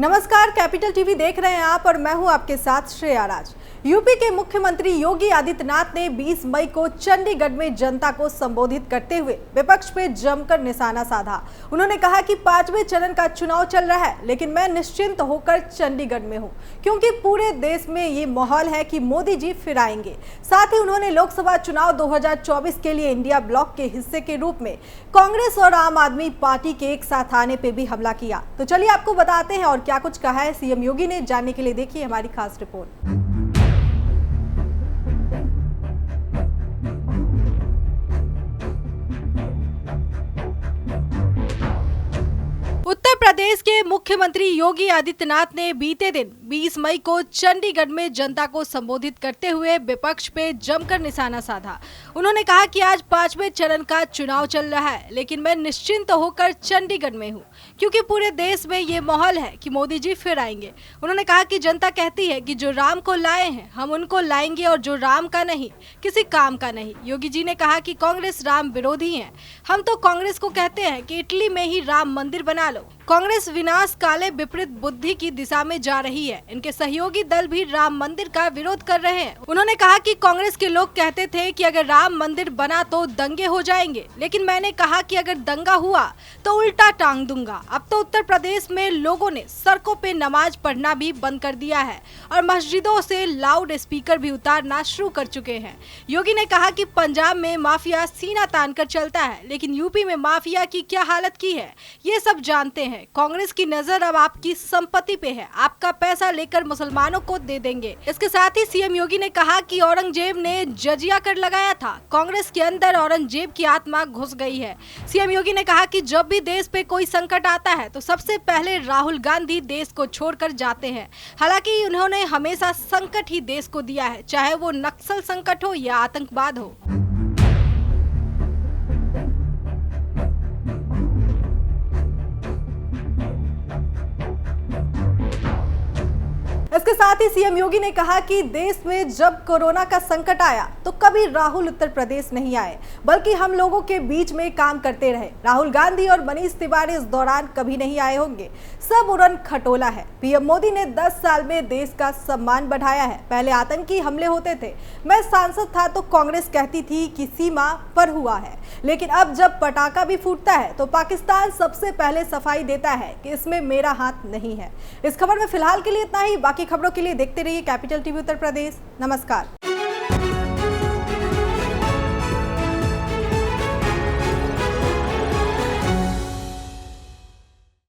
नमस्कार, capital TV देख रहे हैं आप और मैं हूं आपके साथ श्रेया राज। यूपी के मुख्यमंत्री योगी आदित्यनाथ ने 20 मई को चंडीगढ़ में जनता को संबोधित करते हुए विपक्ष पे जमकर निशाना साधा। उन्होंने कहा कि 5वें चरण का चुनाव चल रहा है, लेकिन मैं निश्चिंत होकर चंडीगढ़ में हूं क्योंकि पूरे देश में ये माहौल है कि मोदी जी फिर आएंगे। साथ ही उन्होंने लोकसभा चुनाव 2024 के लिए इंडिया ब्लॉक के हिस्से के रूप में कांग्रेस और आम आदमी पार्टी के एक साथ आने पे भी हमला किया। तो चलिए आपको बताते हैं और क्या कुछ कहा है सीएम योगी ने। जानने के लिए देखिए हमारी खास रिपोर्ट। उत्तर प्रदेश के मुख्यमंत्री योगी आदित्यनाथ ने बीते दिन 20 मई को चंडीगढ़ में जनता को संबोधित करते हुए विपक्ष पे जमकर निशाना साधा। उन्होंने कहा कि आज 5वें चरण का चुनाव चल रहा है, लेकिन मैं निश्चिंत होकर चंडीगढ़ में हूं क्योंकि पूरे देश में ये माहौल है कि मोदी जी फिर आएंगे। उन्होंने कहा कि जनता कहती है कि जो राम को लाए हैं हम उनको लाएंगे और जो राम का नहीं किसी काम का नहीं। योगी जी ने कहा कि कांग्रेस राम विरोधी है। हम तो कांग्रेस को कहते हैं कि इटली में ही राम मंदिर बना लो। कांग्रेस विनाश काले विपरीत बुद्धि की दिशा में जा रही है। इनके सहयोगी दल भी राम मंदिर का विरोध कर रहे हैं। उन्होंने कहा कि कांग्रेस के लोग कहते थे कि अगर राम मंदिर बना तो दंगे हो जाएंगे, लेकिन मैंने कहा कि अगर दंगा हुआ तो उल्टा टांग दूंगा। अब तो उत्तर प्रदेश में लोगों ने सड़कों पे नमाज पढ़ना भी बंद कर दिया है और मस्जिदों से लाउड स्पीकर भी उतारना शुरू कर चुके हैं। योगी ने कहा कि पंजाब में माफिया सीना तान कर चलता है, लेकिन यूपी में माफिया की क्या हालत की है ये सब जानते हैं। कांग्रेस की नजर अब आपकी संपत्ति पे है, आपका पैसा लेकर मुसलमानों को दे देंगे। इसके साथ ही सीएम योगी ने कहा कि औरंगजेब ने जजिया कर लगाया था, कांग्रेस के अंदर औरंगजेब की आत्मा घुस गई है। सीएम योगी ने कहा कि जब भी देश पे कोई संकट आता है तो सबसे पहले राहुल गांधी देश को छोड़कर जाते हैं। हालांकि उन्होंने हमेशा संकट ही देश को दिया है, चाहे वो नक्सल संकट हो या आतंकवाद हो। इसके साथ ही सीएम योगी ने कहा कि देश में जब कोरोना का संकट आया तो कभी राहुल उत्तर प्रदेश नहीं आए, बल्कि हम लोगों के बीच में काम करते रहे। राहुल गांधी और मनीष तिवारी इस दौरान कभी नहीं आए होंगे, सब उड़न खटोला है। पीएम मोदी ने 10 साल में देश का सम्मान बढ़ाया है। पहले आतंकी हमले होते थे, मैं सांसद था तो कांग्रेस कहती थी कि सीमा पर हुआ है, लेकिन अब जब पटाखा भी फूटता है तो पाकिस्तान सबसे पहले सफाई देता है कि इसमें मेरा हाथ नहीं है। इस खबर में फिलहाल के लिए इतना ही। बाकी खबरों के लिए देखते रहिए कैपिटल टीवी उत्तर प्रदेश। नमस्कार।